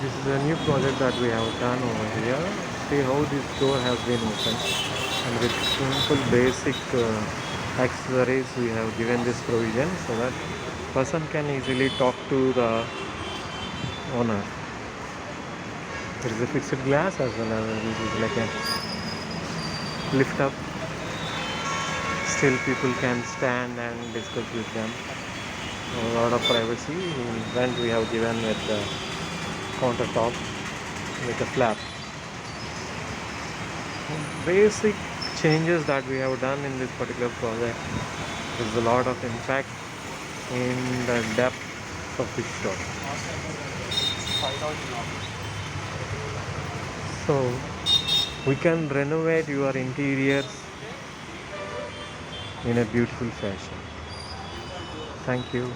This is a new project that we have done over here. See how this door has been opened, and with simple basic accessories we have given this provision so that person can easily talk to the owner. There is a fixed glass as well as this is like a lift up. Still people can stand and discuss with them. A lot of privacy. In front we have given with the countertop with a flap. Basic changes that we have done in this particular project. There's a lot of impact in the depth of this shot. So we can renovate your interiors in a beautiful fashion. Thank you.